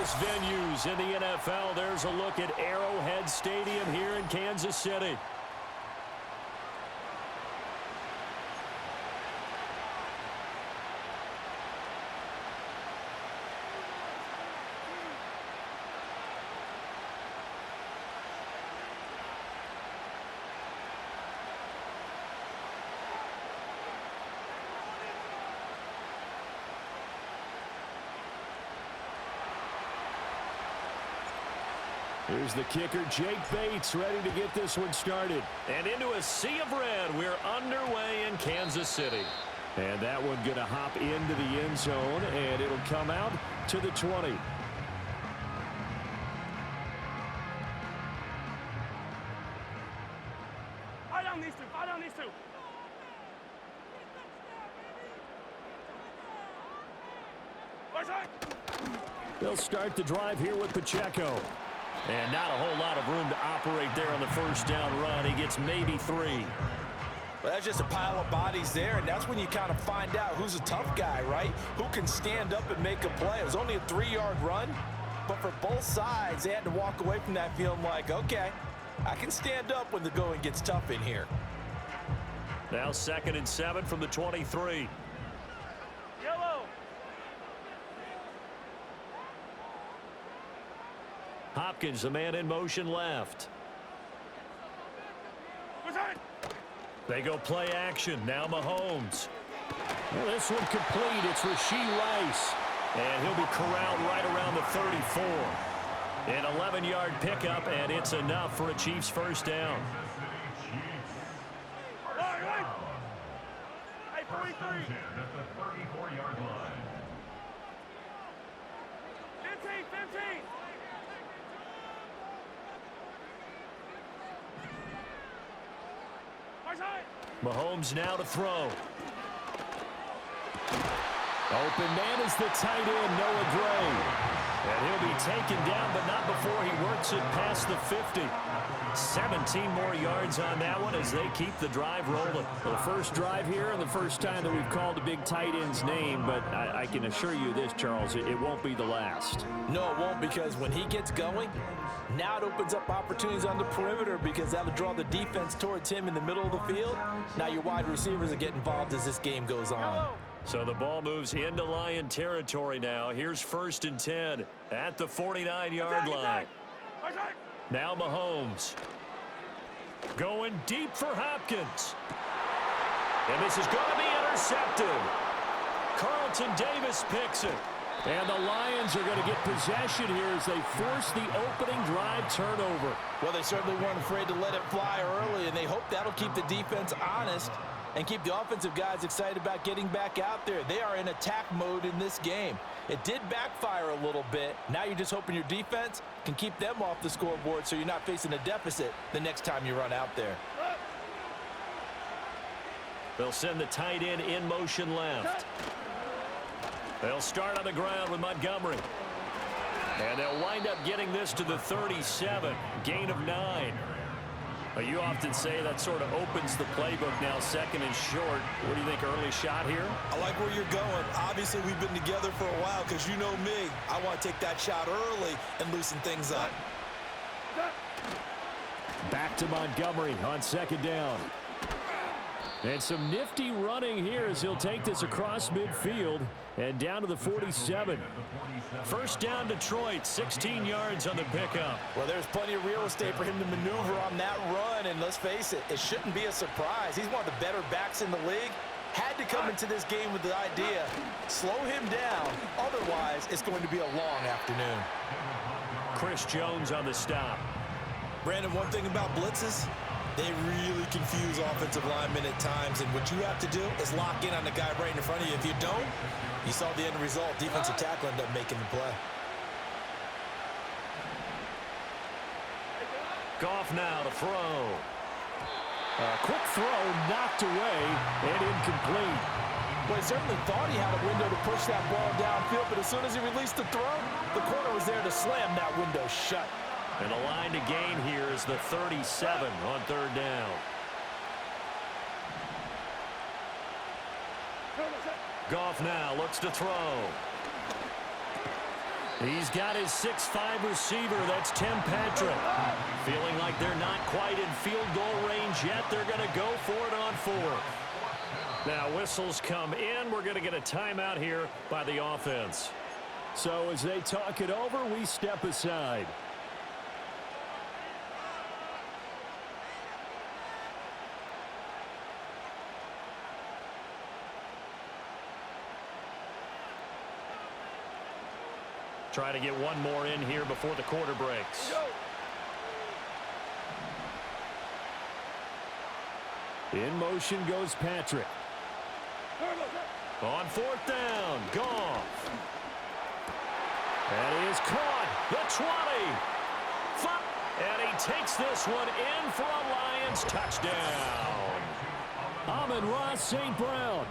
biggest venues in the NFL. There's a look at Arrowhead Stadium here in Kansas City. Here's the kicker, Jake Bates, ready to get this one started. And into a sea of red, we're underway in Kansas City. And that one going to hop into the end zone, and it'll come out to the 20. Fire down these two, fire down these two. They'll start the drive here with Pacheco. And not a whole lot of room to operate there on the first down run. He gets maybe 3. Well, that's just a pile of bodies there, and that's when you kind of find out who's a tough guy, right? Who can stand up and make a play. It was only a 3-yard run, but for both sides, they had to walk away from that feeling like, okay, I can stand up when the going gets tough in here. Now 2nd and 7 from the 23. Yellow. Hopkins, the man in motion left. They go play action. Now Mahomes. Well, this one complete. It's Rashee Rice. And he'll be corralled right around the 34. An 11-yard pickup, and it's enough for a Chiefs first down. Hey, 43. At the 34-yard line. 15. Mahomes now to throw. Open man is the tight end, Noah Gray. And he'll be taken down, but not before he works it past the 50. 17 more yards on that one as they keep the drive rolling. Well, the first drive here and the first time that we've called a big tight end's name, but I can assure you this, Charles, it won't be the last. No, it won't, because when he gets going, now it opens up opportunities on the perimeter because that'll draw the defense towards him in the middle of the field. Now your wide receivers will get involved as this game goes on. So the ball moves into Lion territory now. Here's 1st and 10 at the 49-yard line. Now Mahomes. Going deep for Hopkins. And this is going to be intercepted. Carlton Davis picks it. And the Lions are going to get possession here as they force the opening drive turnover. Well, they certainly weren't afraid to let it fly early, and they hope that'll keep the defense honest and keep the offensive guys excited about getting back out there. They are in attack mode in this game. It did backfire a little bit. Now you're just hoping your defense can keep them off the scoreboard so you're not facing a deficit the next time you run out there. They'll send the tight end in motion left. They'll start on the ground with Montgomery. And they'll wind up getting this to the 37. Gain of 9. You often say that sort of opens the playbook now, 2nd and short. What do you think, early shot here? I like where you're going. Obviously, we've been together for a while because you know me. I want to take that shot early and loosen things up. Back to Montgomery on 2nd down. And some nifty running here as he'll take this across midfield and down to the 47. First down Detroit, 16 yards on the pickup. Well, there's plenty of real estate for him to maneuver on that run, and let's face it, it shouldn't be a surprise. He's one of the better backs in the league. Had to come into this game with the idea, slow him down, otherwise it's going to be a long afternoon. Chris Jones on the stop. Brandon, one thing about blitzes, they really confuse offensive linemen at times, and what you have to do is lock in on the guy right in front of you. If you don't, you saw the end result. Defensive tackle ended up making the play. Goff now to throw. A quick throw knocked away and incomplete. Well, he certainly thought he had a window to push that ball downfield, but as soon as he released the throw, the corner was there to slam that window shut. And the line to gain here is the 37 on 3rd down. Goff now looks to throw. He's got his 6'5" receiver. That's Tim Patrick. Feeling like they're not quite in field goal range yet. They're going to go for it on 4th. Now whistles come in. We're going to get a timeout here by the offense. So as they talk it over, we step aside. Try to get one more in here before the quarter breaks. In motion goes Patrick. On 4th down, Goff. And he is caught. The 20. And he takes this one in for a Lions touchdown. Amon-Ra St. Brown.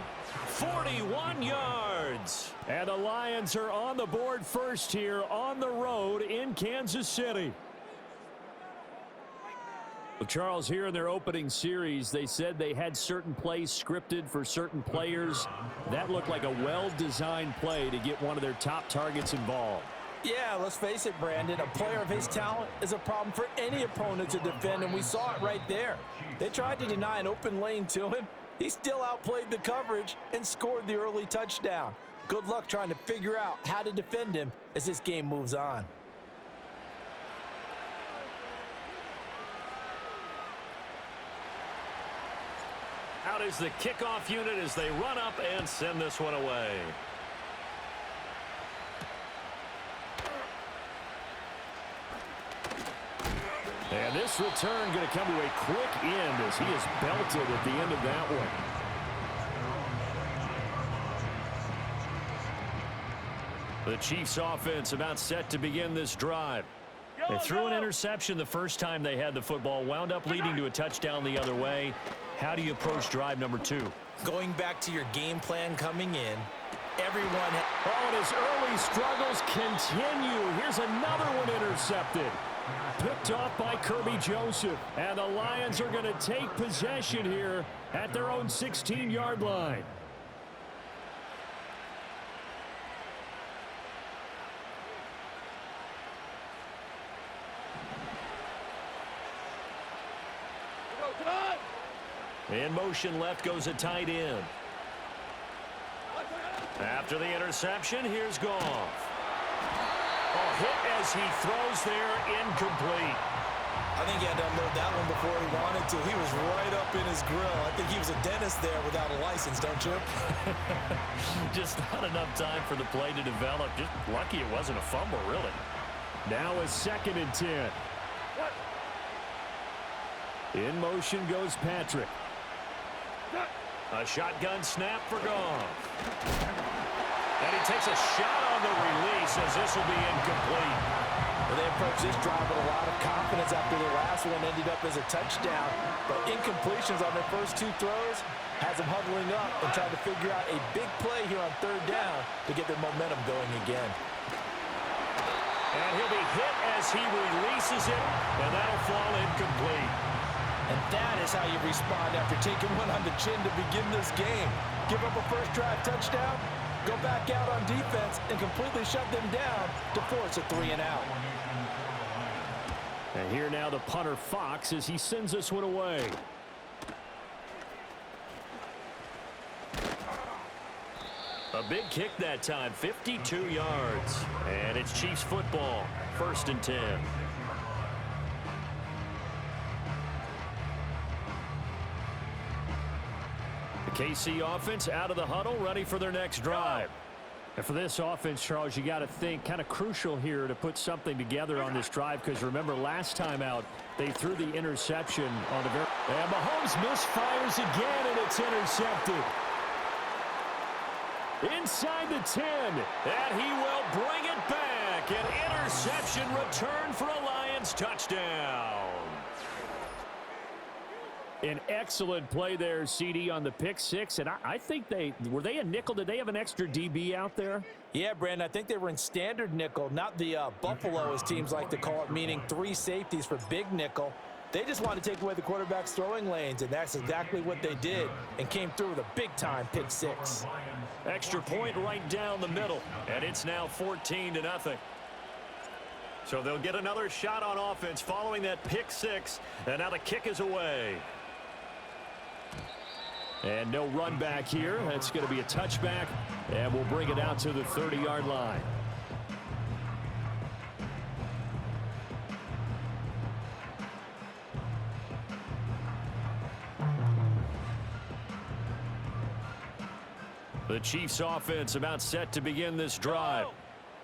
41 yards. And the Lions are on the board first here on the road in Kansas City. Well, Charles, here in their opening series, they said they had certain plays scripted for certain players. That looked like a well-designed play to get one of their top targets involved. Yeah, let's face it, Brandon. A player of his talent is a problem for any opponent to defend, and we saw it right there. They tried to deny an open lane to him. He still outplayed the coverage and scored the early touchdown. Good luck trying to figure out how to defend him as this game moves on. Out is the kickoff unit as they run up and send this one away. And this return going to come to a quick end as he is belted at the end of that one. The Chiefs offense about set to begin this drive. They threw an interception the first time they had the football, wound up leading to a touchdown the other way. How do you approach drive number 2? Going back to your game plan coming in, everyone... Oh, and his early struggles continue. Here's another one intercepted. Picked off by Kirby Joseph. And the Lions are going to take possession here at their own 16-yard line. In motion left goes a tight end. After the interception, here's Goff. Oh, hit as he throws there, incomplete. I think he had to unload that one before he wanted to. He was right up in his grill. I think he was a dentist there without a license, don't you? Just not enough time for the play to develop. Just lucky it wasn't a fumble, really. Now a 2nd and 10. In motion goes Patrick. A shotgun snap for Goff. And he takes a shot on the release as this will be incomplete. Well, they approached this drive with a lot of confidence after their last one ended up as a touchdown. But incompletions on their first 2 throws has them huddling up and trying to figure out a big play here on 3rd down to get their momentum going again. And he'll be hit as he releases it, and that'll fall incomplete. And that is how you respond after taking one on the chin to begin this game. Give up a first drive touchdown, go back out on defense, and completely shut them down to force a 3-and-out. And here now the punter Fox as he sends this one away. A big kick that time, 52 yards. And it's Chiefs football, 1st and 10. The KC offense out of the huddle, ready for their next drive. And for this offense, Charles, you got to think kind of crucial here to put something together on this drive, because remember last time out they threw the interception on the very... And Mahomes misfires again, and it's intercepted. Inside the 10. And he will bring it back. An interception return for a Lions touchdown. An excellent play there, CD, on the pick 6. And I think were they a nickel? Did they have an extra DB out there? Yeah, Brandon, I think they were in standard nickel, not the Buffalo, as teams like to call it, meaning 3 safeties for big nickel. They just wanted to take away the quarterback's throwing lanes, and that's exactly what they did, and came through with a big-time pick 6. Extra point right down the middle, and it's now 14-0. So they'll get another shot on offense following that pick six, and now the kick is away. And no run back here. That's going to be a touchback, and we'll bring it out to the 30-yard line. The Chiefs offense about set to begin this drive.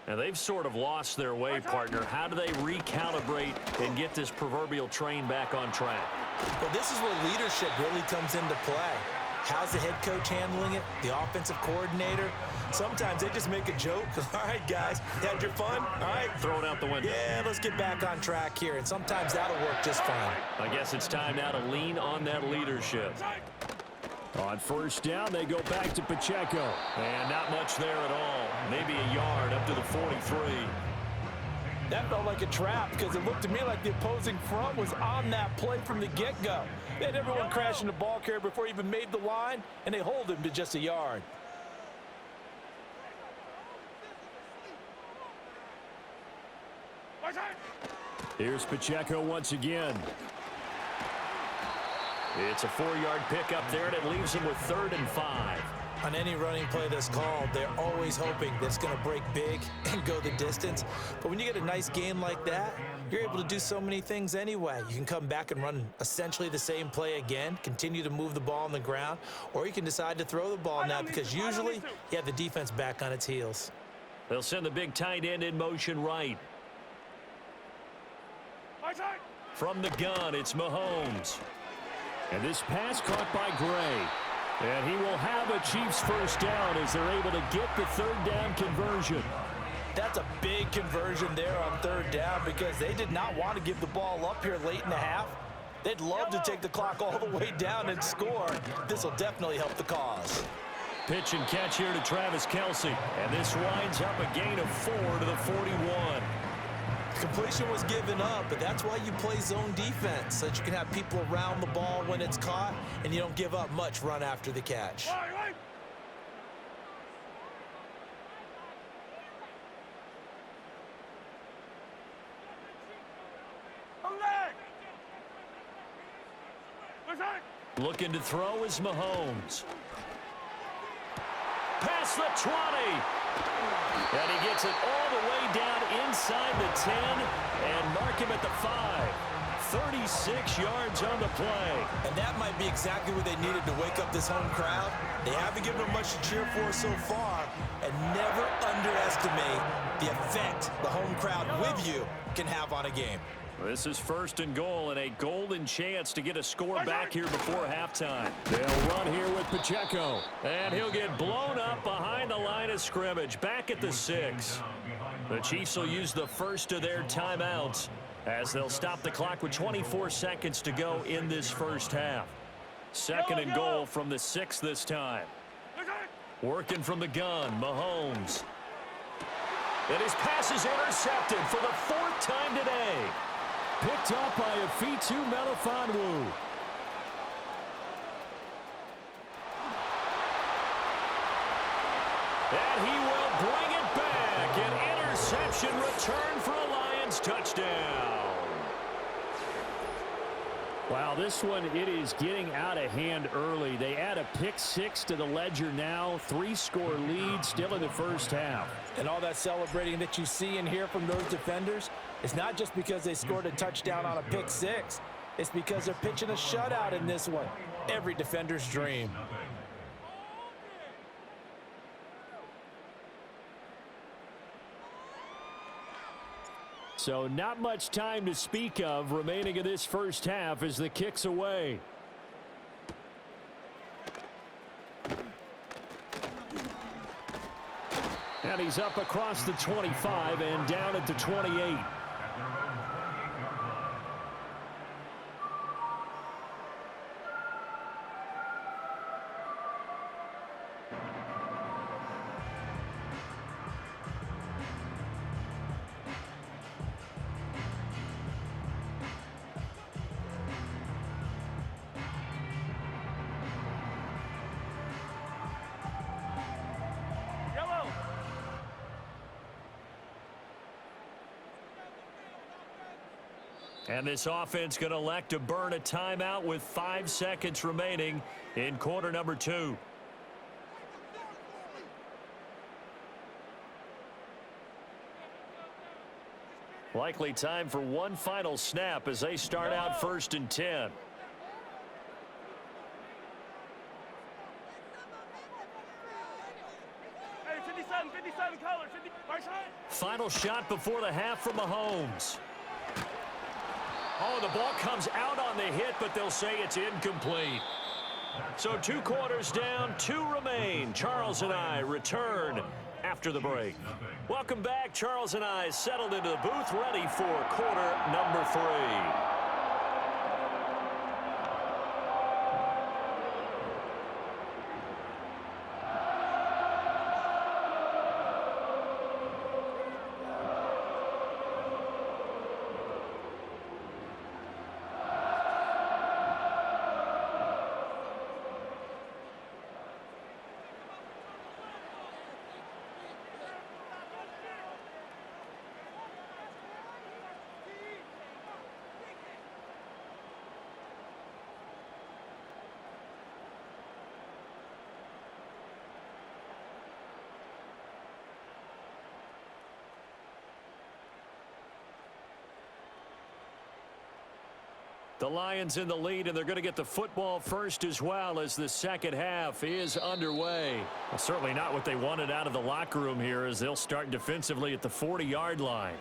And they've sort of lost their way, partner. How do they recalibrate and get this proverbial train back on track? Well, this is where leadership really comes into play. How's the head coach handling it? The offensive coordinator? Sometimes they just make a joke. All right, guys, you had your fun? All right. Throw it out the window. Yeah, let's get back on track here. And sometimes that'll work just fine. I guess it's time now to lean on that leadership. On first down, they go back to Pacheco. And not much there at all. Maybe a yard up to the 43. That felt like a trap because it looked to me like the opposing front was on that play from the get-go. They had everyone crashing the ball carrier before he even made the line, and they hold him to just a yard. Here's Pacheco once again. It's a 4-yard pickup there, and it leaves him with 3rd and 5. On any running play that's called, they're always hoping that it's going to break big and go the distance. But when you get a nice game like that, you're able to do so many things anyway. You can come back and run essentially the same play again, continue to move the ball on the ground, or you can decide to throw the ball now because usually you have the defense back on its heels. They'll send the big tight end in motion right. From the gun, it's Mahomes. And this pass caught by Gray. And he will have a Chiefs first down as they're able to get the 3rd down conversion. That's a big conversion there on 3rd down because they did not want to give the ball up here late in the half. They'd love to take the clock all the way down and score. This will definitely help the cause. Pitch and catch here to Travis Kelce. And this winds up a gain of 4 to the 41. Completion was given up, but that's why you play zone defense, so that you can have people around the ball when it's caught, and you don't give up much run after the catch. Looking to throw is Mahomes. Past the 20. And he gets it all the way down inside the 10 and mark him at the 5. 36 yards on the play. And that might be exactly what they needed to wake up this home crowd. They haven't given them much to cheer for so far. And never underestimate the effect the home crowd with you can have on a game. This is 1st and goal and a golden chance to get a score back here before halftime. They'll run here with Pacheco. And he'll get blown up behind the line of scrimmage, back at the 6. The Chiefs will use the first of their timeouts as they'll stop the clock with 24 seconds to go in this first half. 2nd and goal from the 6 this time. Working from the gun, Mahomes. And his pass is intercepted for the 4th time today. Picked up by Afitu Melifonwu. And he will bring it back. An interception return for a Lions touchdown. Wow, this one, it is getting out of hand early. They add a pick 6 to the ledger now. 3-score lead still in the first half. And all that celebrating that you see and hear from those defenders, it's not just because they scored a touchdown on a pick 6. It's because they're pitching a shutout in this one. Every defender's dream. So not much time to speak of remaining in this first half as the kick's away. And he's up across the 25 and down at the 28. And this offense going to elect to burn a timeout with 5 seconds remaining in quarter number 2. Likely time for one final snap as they start out 1st and 10. Hey, 57 color, 50, right side. Final shot before the half from Mahomes. Oh, the ball comes out on the hit, but they'll say it's incomplete. So 2 quarters down, 2 remain. Charles and I return after the break. Welcome back. Charles and I settled into the booth, ready for quarter number 3. The Lions in the lead, and they're going to get the football first as well as the second half is underway. Well, certainly not what they wanted out of the locker room here as they'll start defensively at the 40-yard line.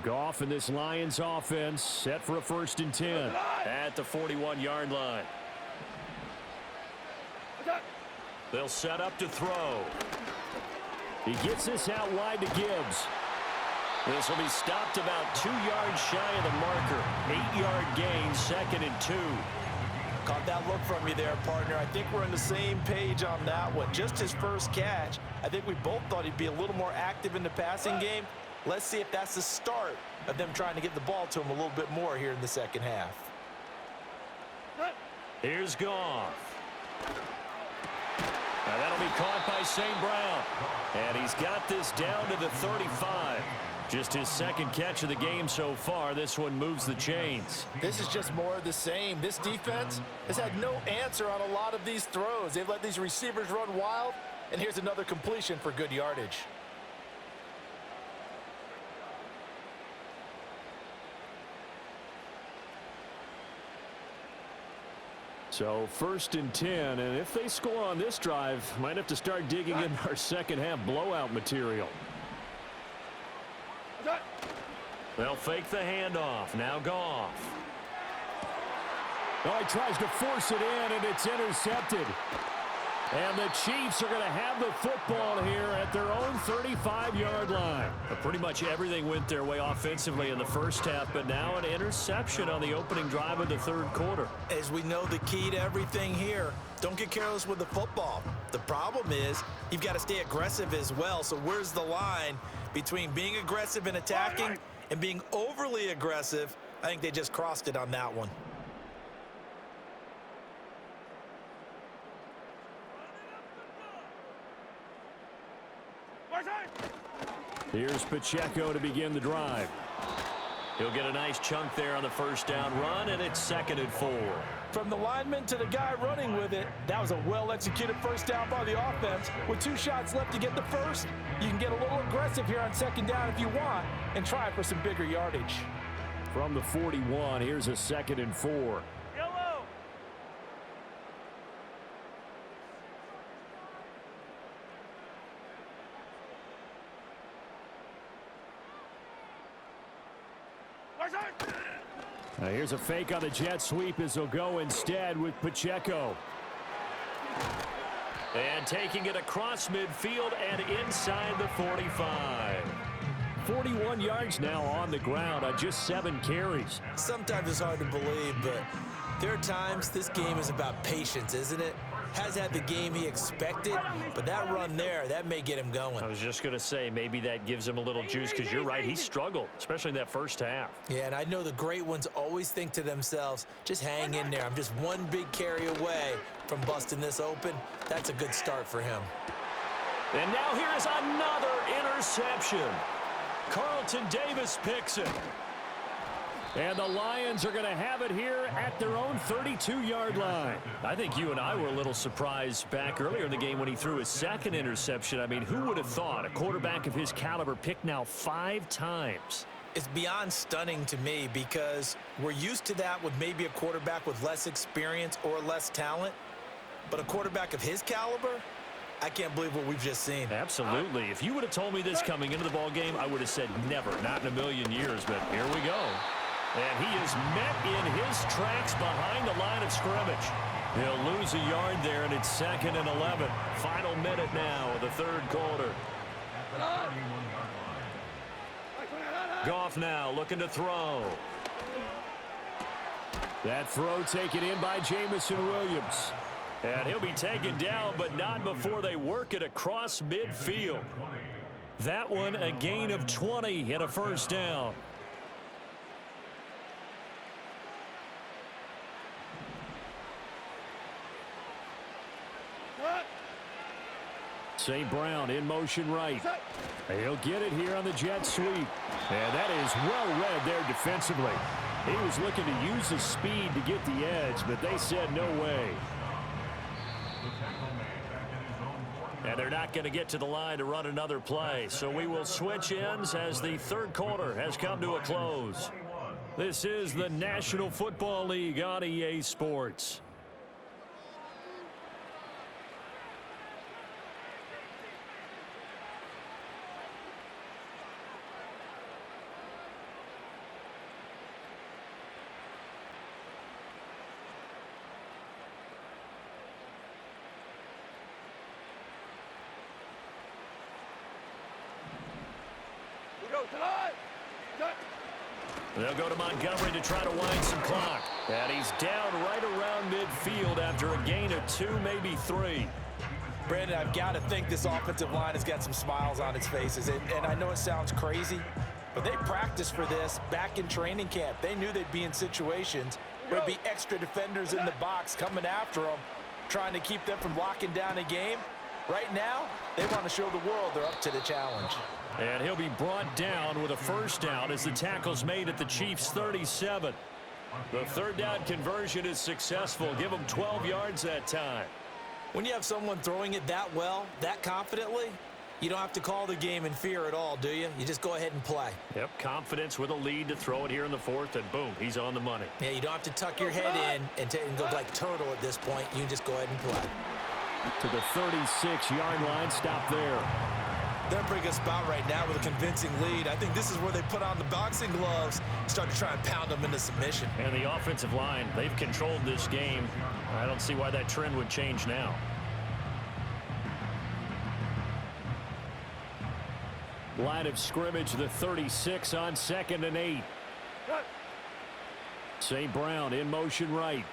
Goff in this Lions offense set for a 1st and 10 at the 41-yard line. They'll set up to throw. He gets this out wide to Gibbs. This will be stopped about 2 yards shy of the marker. 8-yard gain, 2nd and 2. Caught that look from you there, partner. I think we're on the same page on that one. Just his first catch. I think we both thought he'd be a little more active in the passing game. Let's see if that's the start of them trying to get the ball to him a little bit more here in the second half. Here's Goff. Now that'll be caught by St. Brown. And he's got this down to the 35. Just his 2nd catch of the game so far. This one moves the chains. This is just more of the same. This defense has had no answer on a lot of these throws. They've let these receivers run wild. And here's another completion for good yardage. So 1st and 10, and if they score on this drive, might have to start digging in our second half blowout material. They'll fake the handoff. Now Goff. Oh, he tries to force it in, and it's intercepted. And the Chiefs are going to have the football here at their own 35-yard line. Pretty much everything went their way offensively in the first half, but now an interception on the opening drive of the 3rd quarter. As we know, the key to everything here, don't get careless with the football. The problem is you've got to stay aggressive as well. So where's the line between being aggressive and attacking and being overly aggressive? I think they just crossed it on that one. Here's Pacheco to begin the drive. He'll get a nice chunk there on the 1st down run, and it's 2nd and 4. From the lineman to the guy running with it, that was a well-executed 1st down by the offense. With 2 shots left to get the 1st, you can get a little aggressive here on 2nd down if you want and try for some bigger yardage. From the 41, here's a 2nd and 4. Yellow. Now here's a fake on the jet sweep as they'll go instead with Pacheco. And taking it across midfield and inside the 45. 41 yards now on the ground on just 7 carries. Sometimes it's hard to believe, but there are times this game is about patience, isn't it? has had the game he expected, but that run there, that may get him going. I was just going to say, maybe that gives him a little juice because you're right, he struggled, especially in that first half. Yeah, and I know the great ones always think to themselves, just hang in there. I'm just one big carry away from busting this open. That's a good start for him. And now here is another interception. Carlton Davis picks it. And the Lions are going to have it here at their own 32-yard line. I think you and I were a little surprised back earlier in the game when he threw his second interception. I mean, who would have thought a quarterback of his caliber picked now 5 times? It's beyond stunning to me because we're used to that with maybe a quarterback with less experience or less talent. But a quarterback of his caliber, I can't believe what we've just seen. Absolutely. If you would have told me this coming into the ball game, I would have said never, not in a million years, but here we go. And he is met in his tracks behind the line of scrimmage. He'll lose a yard there, and it's 2nd and 11. Final minute now of the third quarter. Goff now looking to throw. That throw taken in by Jamison Williams. And he'll be taken down, but not before they work it across midfield. That one a gain of 20 and a first down. St. Brown in motion right. He'll get it here on the jet sweep. And that is well read there defensively. He was looking to use his speed to get the edge, but they said no way. And they're not going to get to the line to run another play. So we will switch ends as the third quarter has come to a close. This is the National Football League on EA Sports. They'll go to Montgomery to try to wind some clock. And he's down right around midfield after a gain of 2, maybe 3. Brandon, I've got to think this offensive line has got some smiles on its faces. And I know it sounds crazy, but they practiced for this back in training camp. They knew they'd be in situations where there'd be extra defenders in the box coming after them, trying to keep them from locking down a game. Right now, they want to show the world they're up to the challenge. And he'll be brought down with a first down as the tackle's made at the Chiefs' 37. The third down conversion is successful. Give them 12 yards that time. When you have someone throwing it that well, that confidently, you don't have to call the game in fear at all, do you? You just go ahead and play. Yep, confidence with a lead to throw it here in the fourth, and boom, he's on the money. Yeah, you don't have to tuck your head in and go like turtle at this point. You just go ahead and play. To the 36-yard line, stop there. They're in a pretty good spot right now with a convincing lead. I think this is where they put on the boxing gloves, start to try and pound them into submission. And the offensive line, they've controlled this game. I don't see why that trend would change now. Line of scrimmage, the 36 on 2nd and 8. St. Brown in motion right.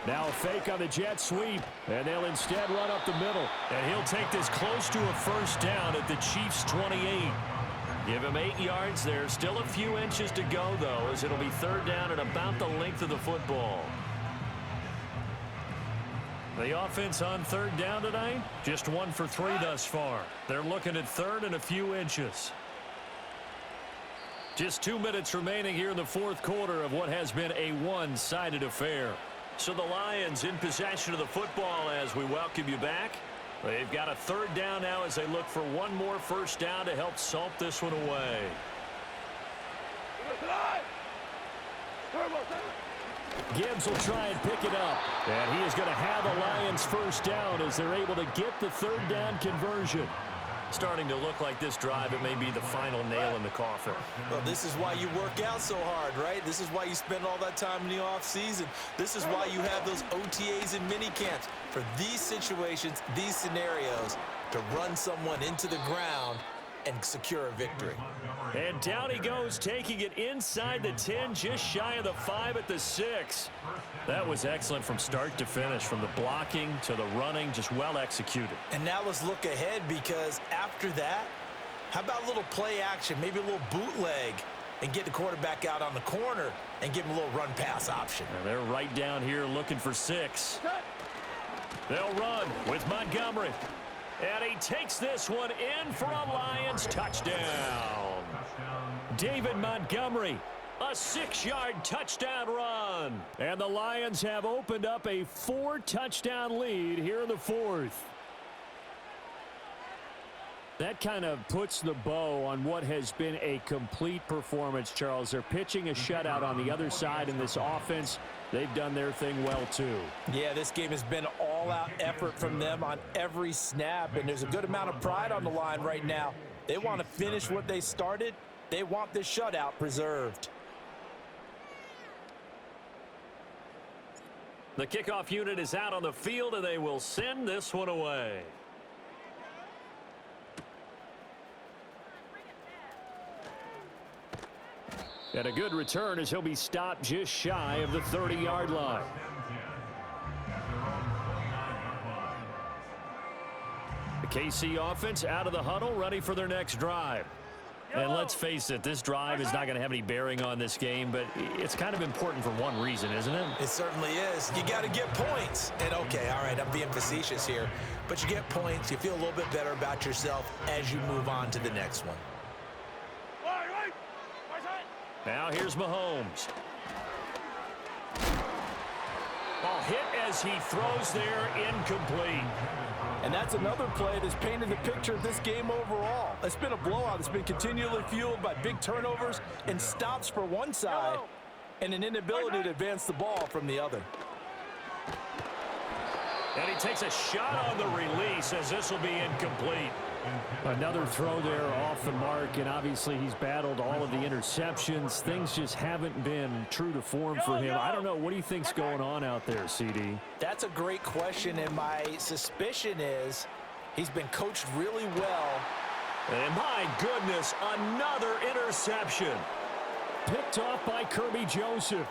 Now a fake on the jet sweep, and they'll instead run up the middle. And he'll take this close to a first down at the Chiefs' 28. Give him 8 yards there. Still a few inches to go, though, as it'll be third down at about the length of the football. The offense on third down tonight, just 1 for 3 thus far. They're looking at third and a few inches. Just 2 minutes remaining here in the fourth quarter of what has been a one-sided affair. So the Lions in possession of the football as we welcome you back. They've got a third down now as they look for one more first down to help salt this one away. Gibbs will try and pick it up. And he is going to have the Lions first down as they're able to get the third down conversion. Starting to look like this drive, it may be the final nail in the coffin. Well, this is why you work out so hard, right? This is why you spend all that time in the offseason. This is why you have those OTAs and mini camps. For these situations, these scenarios, to run someone into the ground and secure a victory. And down he goes, taking it inside the 10, just shy of the 5 at the 6. That was excellent from start to finish, from the blocking to the running, just well executed. And now let's look ahead, because after that, how about a little play action, maybe a little bootleg, and get the quarterback out on the corner and give him a little run pass option. And they're right down here looking for 6. They'll run with Montgomery. And he takes this one in for a Lions touchdown. David Montgomery, a 6-yard touchdown run. And the Lions have opened up a 4-touchdown lead here in the 4th. That kind of puts the bow on what has been a complete performance, Charles. They're pitching a shutout on the other side in this offense. They've done their thing well, too. Yeah, this game has been all-out effort from them on every snap, and there's a good amount of pride on the line right now. They want to finish what they started. They want this shutout preserved. The kickoff unit is out on the field, and they will send this one away. And a good return as he'll be stopped just shy of the 30-yard line. The KC offense out of the huddle, ready for their next drive. And let's face it, this drive is not going to have any bearing on this game, but it's kind of important for one reason, isn't it? It certainly is. You got to get points. And, okay, all right, I'm being facetious here, but you get points, you feel a little bit better about yourself as you move on to the next one. Now here's Mahomes. Ball hit as he throws there, incomplete. And that's another play that's painted the picture of this game overall. It's been a blowout. It's been continually fueled by big turnovers and stops for one side and an inability to advance the ball from the other. And he takes a shot on the release as this will be incomplete. Another throw there off the mark, and obviously he's battled all of the interceptions. Things just haven't been true to form for him. I don't know. What do you think's going on out there, CD? That's a great question, and my suspicion is he's been coached really well. And my goodness, another interception. Picked off by Kirby Joseph.